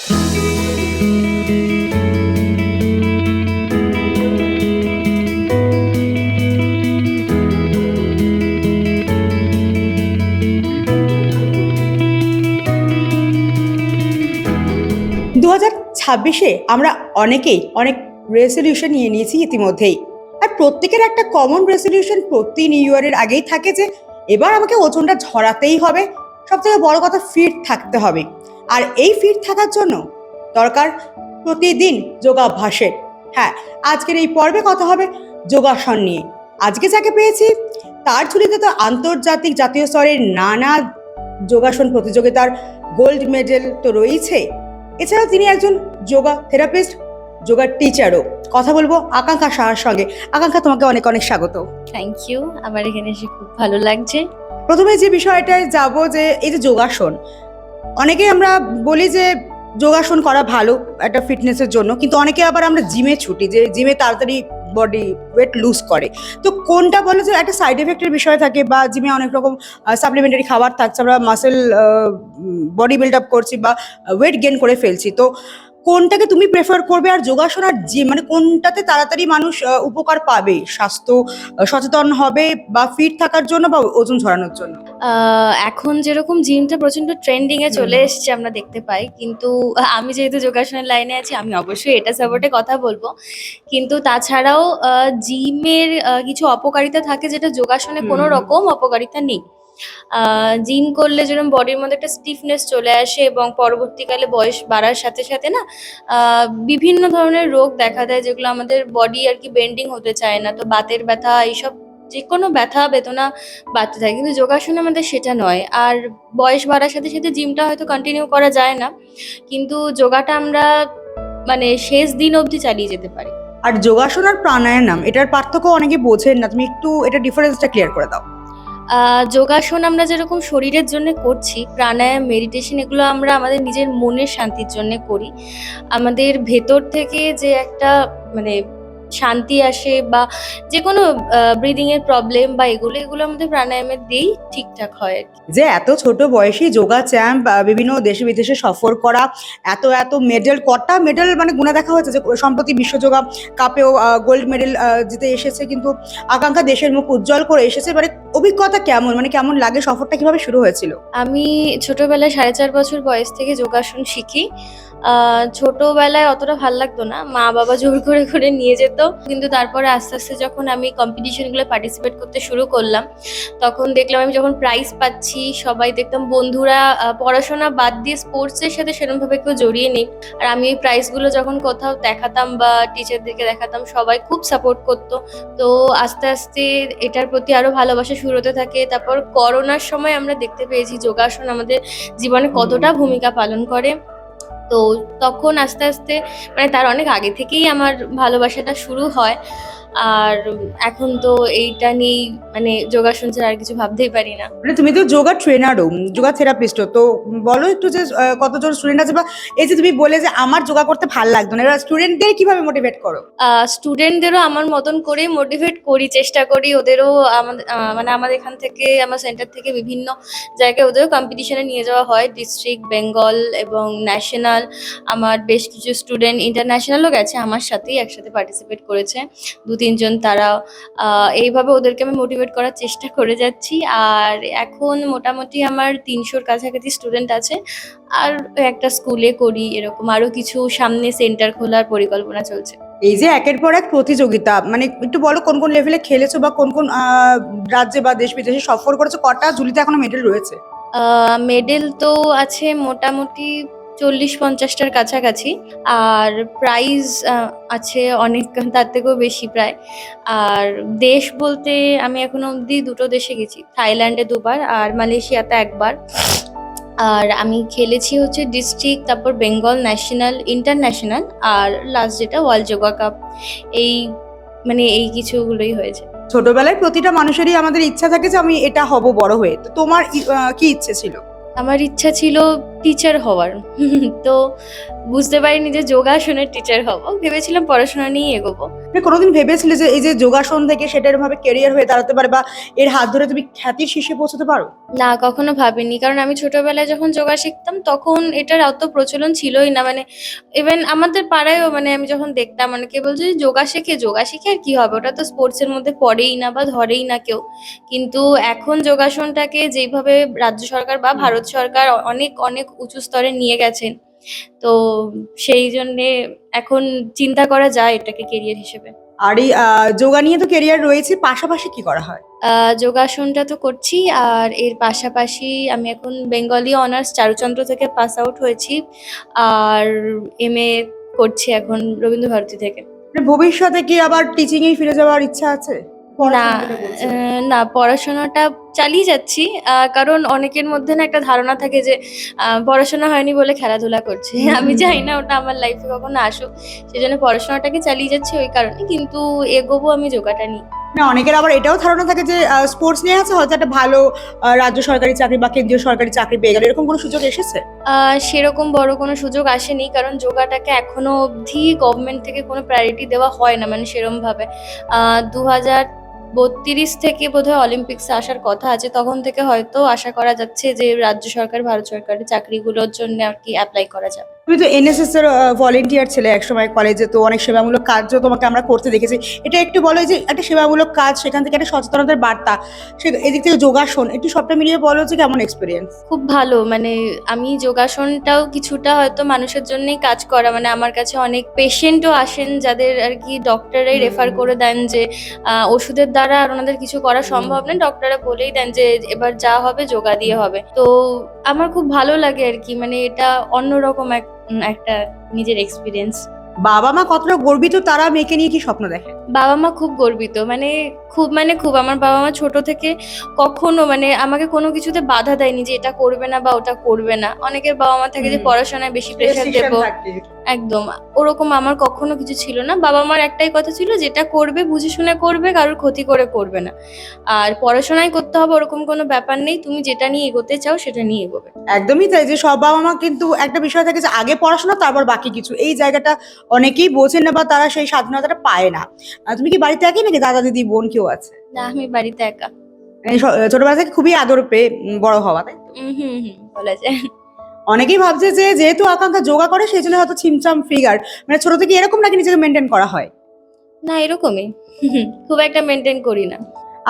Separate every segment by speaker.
Speaker 1: 2026-এ আমরা অনেকেই অনেক রেজলিউশন নিয়ে নিয়েছি ইতিমধ্যেই। আর প্রত্যেকের একটা কমন রেজলিউশন প্রতি নিউ ইয়ারের আগেই থাকে যে এবার আমাকে ওজনটা ঝরাতেই হবে, সবথেকে বড় কথা ফিট থাকতে হবে। আর এই ফিট থাকার জন্য দরকার প্রতিদিন যোগাভ্যাসের। হ্যাঁ, আজকের এই পর্বে কথা হবে যোগাসন নিয়ে। আজকে যাকে পেয়েছি তার ঝুলিতে তো আন্তর্জাতিক জাতীয় স্তরের নানা যোগাসন প্রতিযোগিতার গোল্ড মেডেল তো রয়েছে। এছাড়াও তিনি একজন যোগা থেরাপিস্ট, যোগা টিচারও। কথা বলবো আকাঙ্ক্ষা সাহার সঙ্গে। আকাঙ্ক্ষা, তোমাকে অনেক অনেক স্বাগত।
Speaker 2: থ্যাংক ইউ, আমার এখানে এসে খুব ভালো লাগছে।
Speaker 1: প্রথমে যে বিষয়টায় যাব, যে এই যে যোগাসন, অনেকেই আমরা বলি যে যোগাসন করা ভালো একটা ফিটনেসের জন্য, কিন্তু অনেকে আবার আমরা জিমে ছুটি, যে জিমে তাড়াতাড়ি বডি ওয়েট লুজ করে। তো কোনটা বলো যে একটা সাইড এফেক্টের বিষয় থাকে, বা জিমে অনেক রকম সাপ্লিমেন্টারি খাবার থাকছে, আমরা মাসেল বডি বিল্ড আপ করছি বা ওয়েট গেইন করে ফেলছি, তো কোনটাকে তুমি প্রেফার করবে? আর যোগাসন আর জিম, মানে কোনটাতে তাড়াতাড়ি মানুষ উপকার পাবে, স্বাস্থ্য সচেতন হবে, বা ফিট থাকার জন্য বা ওজন ঝরানোর জন্য?
Speaker 2: এখন যেরকম জিমটা প্রচন্ড ট্রেন্ডিং এ চলে এসছে আমরা দেখতে পাই, কিন্তু আমি যেহেতু যোগাসনের লাইনে আছি, আমি অবশ্যই এটা সাপোর্টে কথা বলবো। কিন্তু তাছাড়াও জিমের কিছু অপকারিতা থাকে যেটা যোগাসনে কোনো রকম অপকারিতা নেই। জিম করলে যেরকম বডির মধ্যে একটা স্টিফনেস চলে আসে, এবং পরবর্তীকালে বয়স বাড়ার সাথে সাথে না বিভিন্ন ধরনের রোগ দেখা দেয়, যেগুলো আমাদের বডি আর কি বেন্ডিং হতে চায় না, তো বাতের ব্যথা, এইসব যে কোনো ব্যথা বেদনা বাড়তে থাকে। কিন্তু যোগাসনে আমাদের সেটা নয়। আর বয়স বাড়ার সাথে সাথে জিমটা হয়তো কন্টিনিউ করা যায় না, কিন্তু যোগাটা আমরা মানে শেষ দিন অবধি চালিয়ে যেতে পারি।
Speaker 1: আর যোগাসন আর প্রাণায়াম, এটার পার্থক্য অনেকে বোঝেন না, তুমি একটু এটা ডিফারেন্সটা ক্লিয়ার করে দাও।
Speaker 2: যোগাসন আমরা যেরকম শরীরের জন্য করছি, প্রাণায়াম, মেডিটেশন, এগুলো আমরা আমাদের নিজের মনের শান্তির জন্য করি। আমাদের ভেতর থেকে যে একটা মানে শান্তি আসে, বা যে কোনো ব্রিদিং এর প্রবলেম বা এগুলো আমাদের প্রাণায়ামের দিয়েই ঠিকঠাক হয় আর কি।
Speaker 1: যে এত ছোট বয়সে যোগা চ্যাম্প, বিভিন্ন দেশে বিদেশে সফর করা, এত এত মেডেল, কটা মেডেল মানে গুণা দেখা হয়েছে, যে সম্প্রতি বিশ্ব যোগা কাপেও গোল্ড মেডেল জিতে এসেছে, কিন্তু আকাঙ্ক্ষা দেশের মুখ উজ্জ্বল করে এসেছে। মানে অভিজ্ঞতা কেমন, মানে কেমন লাগে, সফরটা কিভাবে শুরু হয়েছিল?
Speaker 2: আমি ছোটবেলায় 4.5 বছর বয়স থেকে যোগাসন শিখি। ছোটবেলায় অতটা ভাল লাগতো না, মা বাবা জোর করে করে নিয়ে যেত। কিন্তু তারপরে আস্তে আস্তে যখন আমি কম্পিটিশনগুলো পার্টিসিপেট করতে শুরু করলাম, তখন দেখলাম আমি যখন প্রাইজ পাচ্ছি, সবাই দেখতাম বন্ধুরা পড়াশোনা বাদ দিয়ে স্পোর্টসের সাথে সেরকমভাবে কেউ জড়িয়ে নেই। আর আমি এই প্রাইজগুলো যখন কোথাও দেখাতাম বা টিচারদেরকে দেখাতাম, সবাই খুব সাপোর্ট করতো। তো আস্তে আস্তে এটার প্রতি আরো ভালোবাসা শুরু হতে থাকে। তারপর করোনার সময় আমরা দেখতে পেয়েছি যোগাসন আমাদের জীবনে কতটা ভূমিকা পালন করে। তো তখন আস্তে আস্তে মানে তার অনেক আগে থেকেই আমার ভালোবাসাটা শুরু হয়। আর এখন তো এইটা নিয়েই মানে যোগাসন ছাড়া আর কিছু ভাবতেই পারি না।
Speaker 1: মানে তুমি তো যোগা ট্রেনারও, যোগা থেরাপিস্টও, তো বলো একটু যে কতজন স্টুডেন্ট আছে, বা এই যে তুমি বলে যে আমার যোগা করতে ভালো লাগতো না, এবার স্টুডেন্টদের কিভাবে মোটিভেট করো?
Speaker 2: স্টুডেন্টদেরও আমার মতন করে মোটিভেট করি, চেষ্টা করি। ওদেরও আমাদের মানে আমাদের এখান থেকে, আমার সেন্টার থেকে বিভিন্ন জায়গায় ওদেরও কম্পিটিশনে নিয়ে যাওয়া হয়, ডিস্ট্রিক্ট, বেঙ্গল এবং ন্যাশনাল। আমার বেশ কিছু স্টুডেন্ট ইন্টারন্যাশনালও গেছে, আমার সাথেই একসাথে পার্টিসিপেট করেছে 2-3 জন। তারা এইভাবে ওদেরকে আমি মোটিভেট করার চেষ্টা করে যাচ্ছি। আর এখন মোটামুটি আমার 300-র কাছাকাছি স্টুডেন্ট আছে। আর একটা স্কুলে করি, এরকম আরো কিছু সামনে সেন্টার খোলার পরিকল্পনা চলছে।
Speaker 1: এই যে একের পর এক প্রতিযোগিতা, মানে একটু বলো কোন কোন লেভেলে খেলেছো, বা কোন কোন রাজ্যে বা দেশ বিদেশে সফর করেছো, কটা ঝুলিতে এখনো মেডেল রয়েছে?
Speaker 2: মেডেল তো আছে মোটামুটি 40-50টার কাছাকাছি। আর প্রাইজ আছে অনেক, তার থেকেও বেশি প্রায়। আর দেশ বলতে আমি এখনো অবধি 2টো দেশে গেছি, থাইল্যান্ডে 2বার আর মালয়েশিয়াতে 1বার। আর আমি খেলেছি হচ্ছে ডিস্ট্রিক্ট, তারপর বেঙ্গল, ন্যাশনাল, ইন্টারন্যাশনাল, আর লাস্ট যেটা ওয়ার্ল্ড যোগা কাপ। এই মানে এই কিছুগুলোই হয়েছে।
Speaker 1: ছোটবেলায় প্রতিটা মানুষেরই আমাদের ইচ্ছা থাকে যে আমি এটা হব বড় হয়ে, তো তোমার কি ইচ্ছে ছিল?
Speaker 2: আমার ইচ্ছা ছিল টিচার হওয়ার। তো বুঝতে পারিনি যে যোগাসনের টিচার হব, ভেবেছিলাম পড়াশোনা নিয়ে এগোবো।
Speaker 1: তুমি কোনোদিন ভেবেছিলে যে এই যে যোগাসন থেকে সেটা এরকম ভাবে কেরিয়ার হয়ে দাঁড়াতে পারে বা এর হাত ধরে তুমি খ্যাতির শীর্ষে পৌঁছতে পারো?
Speaker 2: না, কখনো ভাবিনি। কারণ আমি ছোটবেলায় যখন যোগা শিখতাম তখন এটার অত প্রচলন ছিলই না। মানে ইভেন আমাদের পাড়ায়ও মানে আমি যখন দেখতাম অনেকে বলছে যে যোগা শিখে আর কি হবে? ওটা তো স্পোর্টস এর মধ্যে পড়েই না বা ধরেই না কেউ। কিন্তু এখন যোগাসনটাকে যেইভাবে রাজ্য সরকার বা ভারত সরকার অনেক, অনেক উঁচু স্তরে নিয়ে গেছেন। তো সেই জন্যে এখন চিন্তা করা যায় এটাকে কেরিয়ার হিসেবে।
Speaker 1: আর এই যোগা নিয়ে তো কেরিয়ার রয়েছে, পাশাপাশি কি করা হয়?
Speaker 2: যোগাসনটা তো করছি, আর এর পাশাপাশি আমি এখন বেঙ্গলি অনার্স চারুচন্দ্র থেকে পাস আউট হয়েছি। আর এমএ করছি এখন রবীন্দ্রভারতী থেকে।
Speaker 1: মানে ভবিষ্যতে কি আবার টিচিং এ ফিরে যাওয়ার ইচ্ছা আছে?
Speaker 2: না,
Speaker 1: পড়াশোনা যেটা বলছো।
Speaker 2: না, পড়াশোনাটা চালিয়ে যাচ্ছি। কারণ অনেকের মধ্যে না একটা ধারণা থাকে যে পড়াশোনা হয়নি বলে খেলাধুলা করছে। আমি চাই না ওটা আমার লাইফে কখনো আসুক। সেজন্য পড়াশোনাটাকে চালিয়ে যাচ্ছি ওই কারণে। কিন্তু এগোবো আমি যোগাটা নিয়ে।
Speaker 1: না, অনেকের আবার এটাও ধারণা থাকে যে স্পোর্টস নিয়ে আছে, হয়তো একটা ভালো রাজ্য সরকারি চাকরি বা কেন্দ্রীয় সরকারি চাকরি পেয়ে গেল, এরকম কোনো সুযোগ এসেছে?
Speaker 2: সেরকম বড় কোনো সুযোগ আসেনি। কারণ যোগাটাকে এখনো অবধি গভর্নমেন্ট থেকে কোনো প্রায়োরিটি দেওয়া হয় না, মানে সেরমভাবে। 2032 থেকে বোধহয় অলিম্পিক্সে আসার কথা আছে। তখন থেকে হয়তো আশা করা যাচ্ছে যে রাজ্য সরকার, ভারত সরকারের চাকরিগুলোর জন্য আর কি এপ্লাই করা যাবে।
Speaker 1: তুমি তো এনএসএস এর ভলেন্টিয়ার ছেলে একসময় কলেজে, তো অনেক সেবামূলক কাজও তোমাকে আমরা করতে দেখেছি। এটা একটু বলো যে একটা সেবামূলক কাজ, সেখান থেকে একটা সচেতনতার বার্তা, এদিক থেকে যোগাসন, একটু সবটা মিলিয়ে বলো যে কেমন এক্সপিরিয়েন্স?
Speaker 2: খুব ভালো। মানে আমি যোগাসনটাও কিছুটা হয়তো মানুষের জন্যই কাজ করা। মানে আমার কাছে অনেক পেশেন্টও আসেন যাদের আর কি ডক্টররাই রেফার করে দেন যে ওষুধের দ্বারা আর ওনাদের কিছু করা সম্ভব না। ডক্টররা বলেই দেন যে এবার যা হবে যোগা দিয়ে হবে। তো আমার খুব ভালো লাগে আর কি। মানে এটা অন্যরকম একটা নিজের এক্সপিরিয়েন্স।
Speaker 1: বাবা মা কতটা গর্বিত, তারা মেয়েকে নিয়ে কি স্বপ্ন দেখে?
Speaker 2: বাবা মা খুব গর্বিত। খুব আমার বাবা মা ছোট থেকে কখনো মানে আমাকে কোনো কিছুতে বাধা দেয়নি যে এটা করবে না বা ওটা করবে না। অনেকের বাবা মা থাকে যে পড়াশোনায় বেশি প্রেশার
Speaker 1: Restriction
Speaker 2: দেবো।
Speaker 1: থাকে।
Speaker 2: একদম। ওরকম আমার কখনো কিছু ছিল না। বাবা মার একটাই কথা ছিল, যেটা করবে বুঝে শুনে করবে, কারোর ক্ষতি করে করবে না। আর পড়াশোনাই করতে হবে ওরকম কোনো ব্যাপার নেই। তুমি যেটা নিয়ে এগোতে চাও সেটা নিয়ে এগোবে।
Speaker 1: একদমই তাই, যে সব বাবা মা কিন্তু একটা বিষয় থাকে যে আগে পড়াশোনা তারপর বাকি কিছু, এই জায়গাটা অনেকেই বোঝেন না বা তারা সেই স্বাধীনতাটা পায় না। তুমি কি বাড়িতে একই নাকি দাদা দিদি বোন কেউ আছে?
Speaker 2: না, আমি বাড়িতে একা।
Speaker 1: মানে ছোটবেলা থেকে খুবই আদর পেয়ে বড় হওয়া, তাই তো?
Speaker 2: হুম, বলা যায়।
Speaker 1: অনেকেই ভাবছে যে যেহেতু আকাঙ্ক্ষা যোগা করে সেই জন্য হয়তো ছিমছাম ফিগার, মানে ছোট থেকে এরকম নাকি নিজেকে মেনটেন করা হয়?
Speaker 2: না, এরকমই। খুব একটা মেনটেন করি না।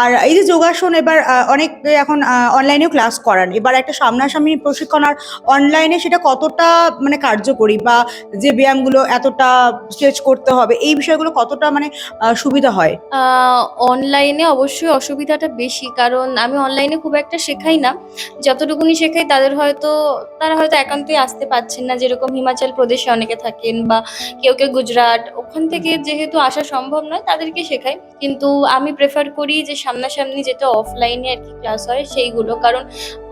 Speaker 1: আর এই যে যোগাসন, এবার অনেক এখন অনলাইনেও ক্লাস করান, এবার একটা সামনাসামনি প্রশিক্ষণ আর অনলাইনে সেটা কতটা মানে কার্যকরী, বা যে ব্যায়ামগুলো এতটা স্ট্রেচ করতে হবে, এই বিষয়গুলো কতটা মানে সুবিধা হয়?
Speaker 2: অনলাইনে অবশ্যই অসুবিধাটা বেশি। কারণ আমি অনলাইনে খুব একটা শেখাই না। যতটুকুনি শেখাই তারা হয়তো একান্তই আসতে পারছেন না। যেরকম হিমাচল প্রদেশে অনেকে থাকেন বা কেউ গুজরাট, ওখান থেকে যেহেতু আসা সম্ভব নয় তাদেরকে শেখাই। কিন্তু আমি প্রেফার করি যে সামনাসামনি যেটা অফলাইনে আর কি ক্লাস হয় সেইগুলো। কারণ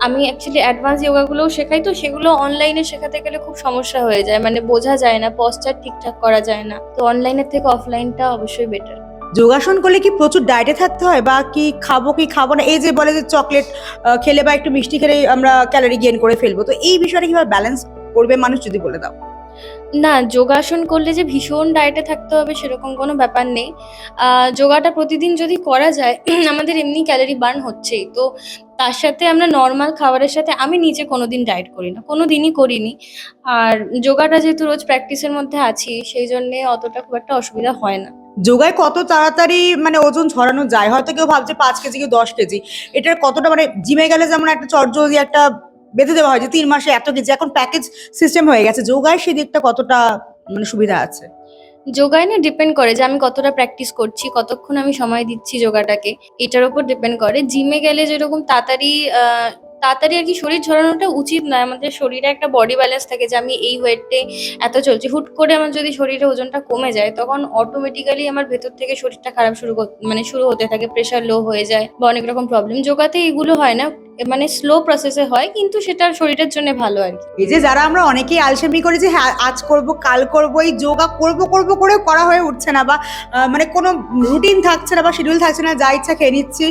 Speaker 2: আমি অ্যাকচুয়ালি অ্যাডভান্স যোগাগুলোও শেখাই, তো সেগুলো অনলাইনে শেখাতে গেলে খুব সমস্যা হয়ে যায়। মানে বোঝা যায় না, পশ্চার ঠিকঠাক করা যায় না। তো অনলাইনের থেকে অফলাইনটা অবশ্যই বেটার।
Speaker 1: যোগাসন করলে কি প্রচুর ডায়েটে থাকতে হয়, বা কি খাবো কি খাবো না, এই যে বলে যে চকলেট খেলে বা একটু মিষ্টি খেলেই আমরা ক্যালোরি গেইন করে ফেলবো, তো এই বিষয়টা কিভাবে ব্যালেন্স করবে মানুষ, যদি বলে দাও?
Speaker 2: না, যোগাসন করলে যে ভীষণ ডায়েটে থাকতে হবে সেরকম কোনো ব্যাপার নেই। যোগাটা প্রতিদিন যদি করা যায় আমাদের এমনি ক্যালোরি বার্ন হচ্ছেই। তো তার সাথে আমরা নরমাল খাবারের সাথে আমি নিজে কোনোদিন ডায়েট করি না, কোনোদিনই করিনি। আর যোগাটা যেহেতু রোজ প্র্যাকটিসের মধ্যে আছি সেই জন্যে অতটা খুব একটা অসুবিধা হয় না।
Speaker 1: যোগায় কত তাড়াতাড়ি মানে ওজন ঝরানো যায়? হয়তো কেউ ভাবছে 5 কেজি কি 10 কেজি, এটার কতটা মানে জিমে গেলে যেমন একটা চটজলদি একটা বেঁধে দেওয়া হয় যে 3 মাসে এত কেজি, এখন প্যাকেজ সিস্টেম হয়ে গেছে, যোগায় সেদিকটা কতটা মানে সুবিধা আছে?
Speaker 2: যোগায় না ডিপেন্ড করে যে আমি কতটা প্র্যাকটিস করছি, কতক্ষণ আমি সময় দিচ্ছি যোগাটাকে, এটার উপর ডিপেন্ড করে। জিমে গেলে যেরকম তাড়াতাড়ি আর কি শরীর ঝরানোটা উচিত নয়। আমাদের শরীরে একটা বডি ব্যালেন্স থাকে যে আমি এই ওয়েটে এত চলছি। হুট করে আমার যদি শরীরে ওজনটা কমে যায় তখন অটোমেটিক্যালি আমার ভেতর থেকে শরীরটা খারাপ শুরু হতে থাকে, প্রেশার লো হয়ে যায় বা অনেক রকম প্রবলেম। যোগাতে এগুলো হয় না, মানে স্লো প্রসেসে হয়, কিন্তু সেটা শরীরের জন্য ভালো আর কি।
Speaker 1: এই যে যারা আমরা অনেকেই আলসেমি করি যে হ্যাঁ আজ করব কাল করব, এই যোগা করব করে করা হয়ে উঠছে না, বা মানে কোনো রুটিন থাকছে না বা শিডিউল থাকছে না, যা ইচ্ছা খেয়ে নিচ্ছি,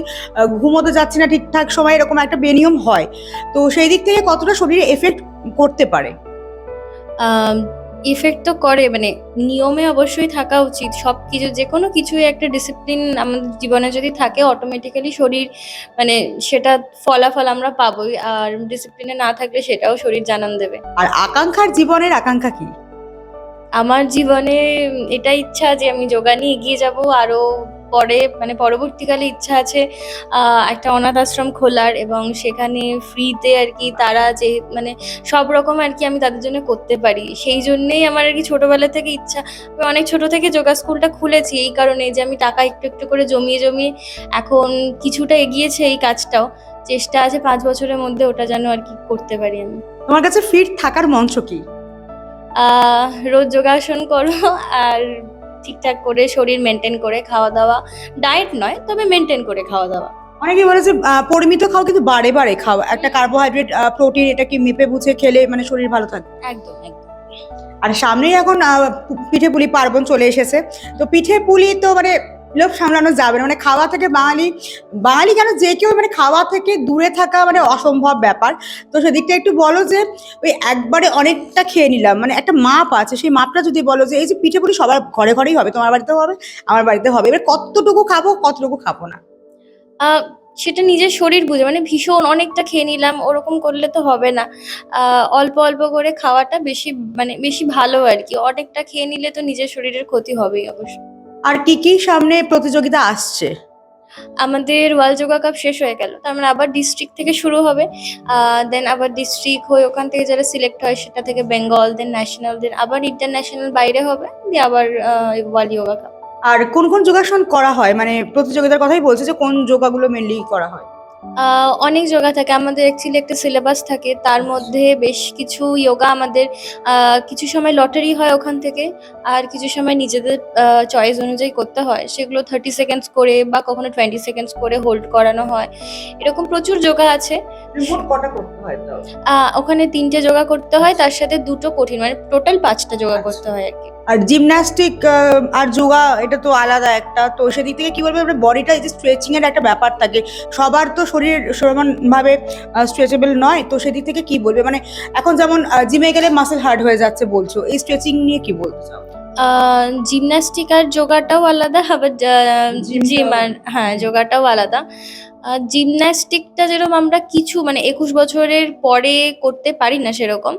Speaker 1: ঘুমোতে যাচ্ছি না ঠিকঠাক সময়, এরকম একটা বেনিয়ম হয়। তো সেই দিক থেকে কতটা শরীরে এফেক্ট করতে পারে?
Speaker 2: ইফেক্ট তো করে, মানে নিয়মে অবশ্যই থাকা উচিত। সবকিছু যে কোনো কিছুই একটা ডিসিপ্লিন আমাদের জীবনে যদি থাকে অটোমেটিক্যালি শরীর মানে সেটা ফলাফল আমরা পাবোই। আর ডিসিপ্লিনে না থাকলে সেটাও শরীর জানান দেবে।
Speaker 1: আর আকাঙ্ক্ষার জীবনের আকাঙ্ক্ষা কি?
Speaker 2: আমার জীবনে এটা ইচ্ছা যে আমি যোগা নিয়ে এগিয়ে যাব আরো পরে, মানে পরবর্তীকালে ইচ্ছা আছে একটা অনাথ আশ্রম খোলার, এবং সেখানে ফ্রিতে আর কি তারা যে মানে সব রকম আর কি আমি তাদের জন্য করতে পারি। সেই জন্যেই আমার আর কি ছোটবেলা থেকে ইচ্ছা। আমি অনেক ছোট থেকে যোগা স্কুলটা খুলেছি এই কারণে যে আমি টাকা একটু একটু করে জমিয়ে জমিয়ে এখন কিছুটা এগিয়েছে এই কাজটাও। চেষ্টা আছে 5 বছরের মধ্যে ওটা যেন আর কি করতে পারি আমি।
Speaker 1: তোমার কাছে ফিট থাকার মন্ত্র কি?
Speaker 2: রোজ যোগাসন করো আর ঠিকঠাক করে শরীর মেনটেন করে খাওয়া দাওয়া, ডায়েট নয় তবে মেনটেন করে খাওয়া দাওয়া।
Speaker 1: অনেকে বলে যে পরিমিত খাও কিন্তু বারে বারে খাও, একটা কার্বোহাইড্রেট প্রোটিন এটা কি মেপে বুঝে খেলে মানে শরীর ভালো থাকে।
Speaker 2: একদম একদম।
Speaker 1: আর সামনেই এখন পিঠে পুলি পার্বণ চলে এসেছে, তো পিঠে পুলি তো মানে লোভ সামলানো যাবে না, মানে খাওয়া থেকে বাঙালি বাঙালি কেন যে কেউ মানে খাওয়া থেকে দূরে থাকা মানে অসম্ভব ব্যাপার। তো সেদিকটা একটু বলো যে ওই একবারে অনেকটা খেয়ে নিলাম মানে একটা মাপ আছে, সেই মাপটা যদি বলো যে এই যে পিঠে পুলি সবার ঘরে ঘরেই হবে, তোমার বাড়িতেও হবে আমার বাড়িতে হবে, এবার কতটুকু খাবো কতটুকু খাবো না?
Speaker 2: আহ, সেটা নিজের শরীর বুঝে, মানে ভীষণ অনেকটা খেয়ে নিলাম ওরকম করলে তো হবে না। অল্প অল্প করে খাওয়াটা বেশি মানে বেশি ভালো আর কি। অনেকটা খেয়ে নিলে তো নিজের শরীরের ক্ষতি হবেই অবশ্য।
Speaker 1: আর কি কি সামনে প্রতিযোগিতা আসছে?
Speaker 2: আমাদের ওয়ার্ল্ড যোগা কাপ শেষ হয়ে গেল, তার মানে আবার ডিস্ট্রিক্ট থেকে শুরু হবে। দেন আবার ডিস্ট্রিক্ট হয়ে ওখান থেকে যারা সিলেক্ট হয় সেটা থেকে বেঙ্গল, দেন ন্যাশনাল, দেন আবার ইন্টারন্যাশনাল বাইরে হবে, দিয়ে আবার ওয়ার্ল্ড যোগা কাপ।
Speaker 1: আর কোন কোন যোগাসন করা হয়, মানে প্রতিযোগিতার কথাই বলছে যে কোন যোগাগুলো মেনলি করা হয়?
Speaker 2: অনেক যোগা থাকে আমাদের, অ্যাকচুয়ালি একটা সিলেবাস থাকে, তার মধ্যে বেশ কিছু যোগা আমাদের কিছু সময় লটারি হয় ওখান থেকে, আর কিছু সময় নিজেদের চয়েস অনুযায়ী করতে হয়। সেগুলো 30 সেকেন্ডস করে বা কখনো 20 সেকেন্ডস করে হোল্ড করানো হয়। এরকম প্রচুর যোগা আছে।
Speaker 1: মোট কটা করতে হয় তাও?
Speaker 2: ওখানে 3টে যোগা করতে হয়, তার সাথে 2টো কঠিন, মানে টোটাল 5টা যোগা করতে হয় আর কি।
Speaker 1: আর জিমন্যাস্টিক আর যোগা এটা তো আলাদা একটা, তো সেদিক থেকে কি বলবো আপনার বডিটা এই যে স্ট্রেচিং এর একটা ব্যাপার থাকে, সবার তো শরীর সমান ভাবে স্ট্রেচেবল নয়, তো সেদিক থেকে কি বলবে মানে এখন যেমন জিমে গেলে মাসেল হার্ড হয়ে যাচ্ছে বলছো, এই স্ট্রেচিং নিয়ে কি বলতে চাও?
Speaker 2: জিমন্যাস্টিক আর যোগাটাও আলাদা, আবার জিম আর হ্যাঁ যোগাটাও আলাদা। জিমন্যাস্টিকটা যেরকম আমরা কিছু মানে 21 বছরের পরে করতে পারি না সেরকম,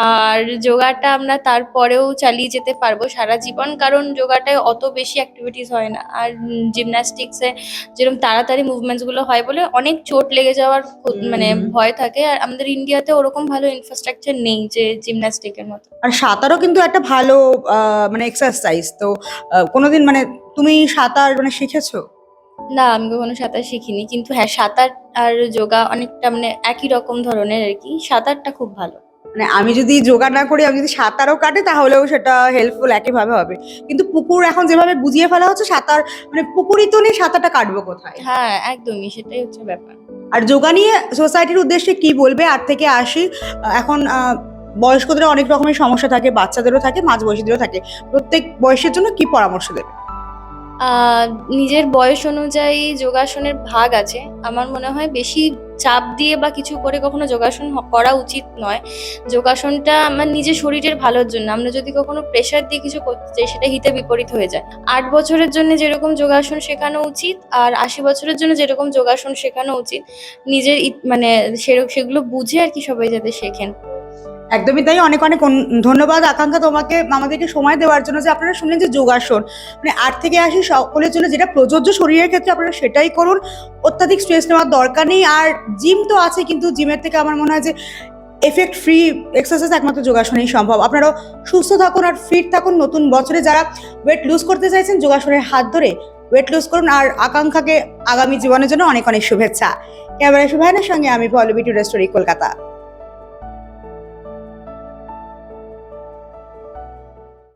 Speaker 2: আর যোগাটা আমরা তারপরেও চালিয়ে যেতে পারবো সারা জীবন, কারণ যোগাটায় অত বেশি অ্যাক্টিভিটিস হয় না। আর জিমন্যাস্টিক্সে যেরকম তাড়াতাড়ি মুভমেন্টস গুলো হয় বলে অনেক চোট লেগে যাওয়ার মানে ভয় থাকে, আর আমাদের ইন্ডিয়াতে ওরকম ভালো ইনফ্রাস্ট্রাকচার নেই যে জিমন্যাস্টিকের মতো।
Speaker 1: আর সাঁতারও কিন্তু একটা ভালো মানে এক্সারসাইজ, তো কোনোদিন মানে তুমি সাঁতার মানে শিখেছো?
Speaker 2: না, আমি কখনো সাঁতার শিখিনি, কিন্তু হ্যাঁ সাঁতার আর যোগা অনেকটা মানে একই রকম ধরনের আর কি। সাঁতারটা খুব ভালো।
Speaker 1: মানে আমি যদি যোগা না করি, আমি যদি সাঁতারও কাটে তাহলেও সেটা হেল্পফুল একইভাবে হবে, কিন্তু পুকুর এখন যেভাবে বুঝিয়ে ফেলা হচ্ছে সাঁতার মানে পুকুরই তো নেই, সাঁতারটা কাটবো কোথায়?
Speaker 2: হ্যাঁ একদমই, সেটাই হচ্ছে ব্যাপার।
Speaker 1: আর যোগা নিয়ে সোসাইটির উদ্দেশ্যে কি বলবে? আর থেকে আসি এখন বয়স্কদের অনেক রকমের সমস্যা থাকে, বাচ্চাদেরও থাকে, মাঝবয়সীদেরও থাকে, প্রত্যেক বয়সের জন্য কি পরামর্শ দেবে?
Speaker 2: আহ, নিজের বয়স অনুযায়ী যোগাসনের ভাগ আছে। আমার মনে হয় বেশি চাপ দিয়ে বা কিছু করে কখনো যোগাসন করা উচিত নয়। যোগাসনটা আমার নিজের শরীরের ভালোর জন্য। আমরা যদি কখনো প্রেশার দিয়ে কিছু করতে চাই সেটা হিতে বিপরীত হয়ে যায়। 8 বছরের জন্য যেরকম যোগাসন শেখানো উচিত আর 80 বছরের জন্য যেরকম যোগাসন শেখানো উচিত, নিজের মানে সেগুলো বুঝে আর কি সবাই যাতে শেখেন।
Speaker 1: একদমই তাই, অনেক অনেক ধন্যবাদ আকাঙ্ক্ষা তোমাকে আমাদেরকে সময় দেওয়ার জন্য। যে আপনারা শুনলেন যে যোগাসন মানে 8 থেকে 80 সকলের জন্য যেটা প্রযোজ্য শরীরের ক্ষেত্রে আপনারা সেটাই করুন, অত্যাধিক স্ট্রেস নেওয়ার দরকার নেই। আর জিম তো আছে, কিন্তু জিমের থেকে আমার মনে হয় যে এফেক্ট ফ্রি এক্সারসাইজ একমাত্র যোগাসনেই সম্ভব। আপনারাও সুস্থ থাকুন আর ফিট থাকুন। নতুন বছরে যারা ওয়েট লুজ করতে চাইছেন যোগাসনের হাত ধরে ওয়েট লুজ করুন। আর আকাঙ্ক্ষাকে আগামী জীবনের জন্য অনেক অনেক শুভেচ্ছা। ক্যামেরা শুভায়নের সঙ্গে আমি পল্লবী টুডে স্টোরি, কলকাতা।